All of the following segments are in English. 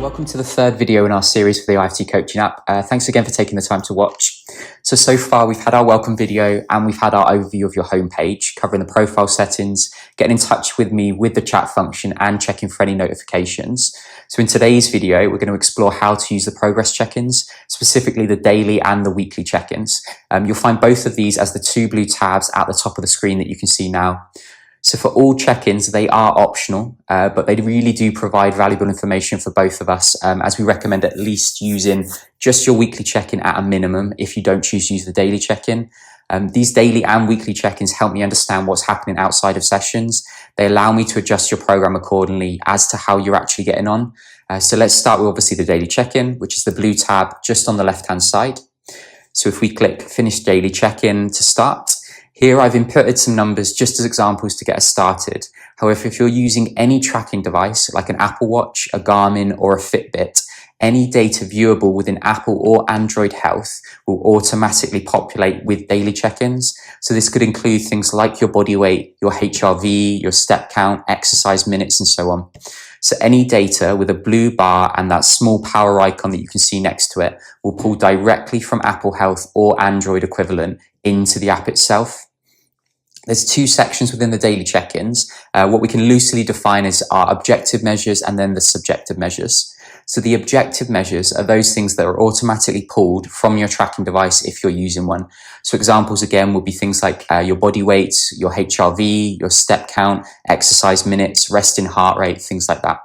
Welcome to the third video in our series for the IFT Coaching App. Thanks again for taking the time to watch. So far we've had our welcome video and we've had our overview of your homepage, covering the profile settings, getting in touch with me with the chat function and checking for any notifications. So in today's video, we're going to explore how to use the progress check-ins, specifically the daily and the weekly check-ins. You'll find both of these as the two blue tabs at the top of the screen that you can see now. So for all check-ins, they are optional, but they really do provide valuable information for both of us, as we recommend at least using just your weekly check-in at a minimum if you don't choose to use the daily check-in. These daily and weekly check-ins help me understand what's happening outside of sessions. They allow me to adjust your program accordingly as to how you're actually getting on. So let's start with obviously the daily check-in, which is the blue tab just on the left-hand side. So if we click Finish Daily Check-in to start, here I've inputted some numbers just as examples to get us started. However, if you're using any tracking device like an Apple Watch, a Garmin or a Fitbit, any data viewable within Apple or Android Health will automatically populate with daily check-ins. So this could include things like your body weight, your HRV, your step count, exercise minutes, and so on. So any data with a blue bar and that small power icon that you can see next to it will pull directly from Apple Health or Android equivalent into the app itself. There's two sections within the daily check-ins. What we can loosely define as our objective measures and then the subjective measures. So the objective measures are those things that are automatically pulled from your tracking device if you're using one. So examples again would be things like your body weight, your HRV, your step count, exercise minutes, resting heart rate, things like that.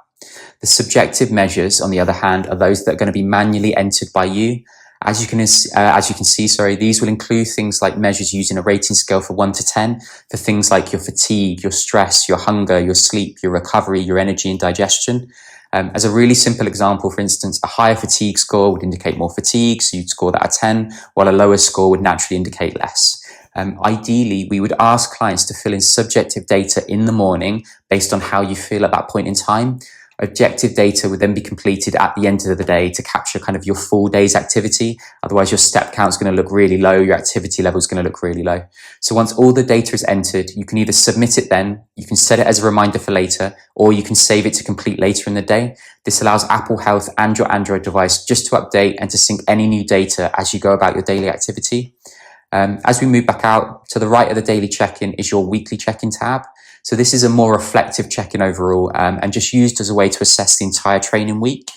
The subjective measures, on the other hand, are those that are going to be manually entered by you. As you can see, these will include things like measures using a rating scale for 1 to 10 for things like your fatigue, your stress, your hunger, your sleep, your recovery, your energy and digestion. As a really simple example, for instance, a higher fatigue score would indicate more fatigue, so you'd score that a 10, while a lower score would naturally indicate less. Ideally, we would ask clients to fill in subjective data in the morning based on how you feel at that point in time. Objective data would then be completed at the end of the day to capture kind of your full day's activity. Otherwise, your step count is going to look really low. Your activity level is going to look really low. So once all the data is entered, you can either submit it then, you can set it as a reminder for later, or you can save it to complete later in the day. This allows Apple Health and your Android device just to update and to sync any new data as you go about your daily activity. As we move back out, to the right of the daily check-in is your weekly check-in tab. So this is a more reflective check-in overall, and just used as a way to assess the entire training week.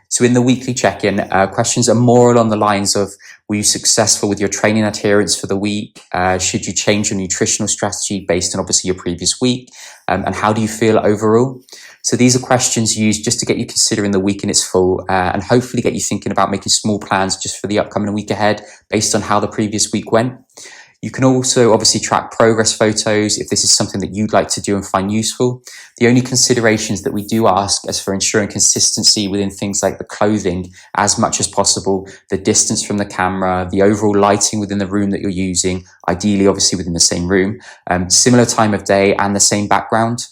So in the weekly check-in, questions are more along the lines of, were you successful with your training adherence for the week? Should you change your nutritional strategy based on obviously your previous week? And how do you feel overall? So these are questions used just to get you considering the week in its full, and hopefully get you thinking about making small plans just for the upcoming week ahead based on how the previous week went. You can also obviously track progress photos if this is something that you'd like to do and find useful. The only considerations that we do ask is for ensuring consistency within things like the clothing as much as possible, the distance from the camera, the overall lighting within the room that you're using, ideally obviously within the same room, similar time of day and the same background.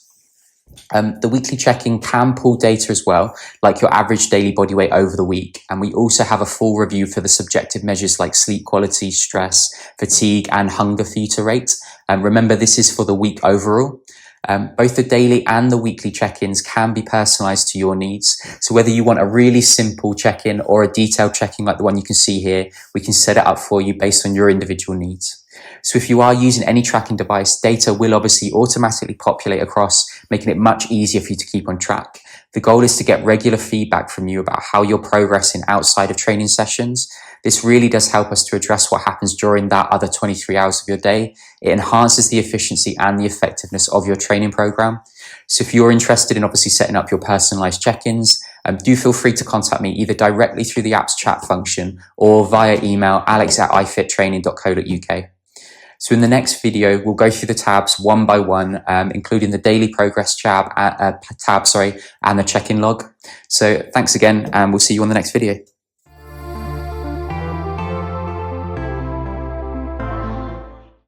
The weekly check-in can pull data as well, like your average daily body weight over the week. And we also have a full review for the subjective measures like sleep quality, stress, fatigue, and hunger for you to rate. Remember, this is for the week overall. Both the daily and the weekly check-ins can be personalized to your needs. So whether you want a really simple check-in or a detailed check-in like the one you can see here, we can set it up for you based on your individual needs. So if you are using any tracking device, data will obviously automatically populate across, making it much easier for you to keep on track. The goal is to get regular feedback from you about how you're progressing outside of training sessions. This really does help us to address what happens during that other 23 hours of your day. It enhances the efficiency and the effectiveness of your training program. So if you're interested in obviously setting up your personalized check-ins, do feel free to contact me either directly through the app's chat function or via email alex@ifittraining.co.uk. So in the next video, we'll go through the tabs one by one, including the daily progress tab, and the check-in log. So thanks again, and we'll see you on the next video.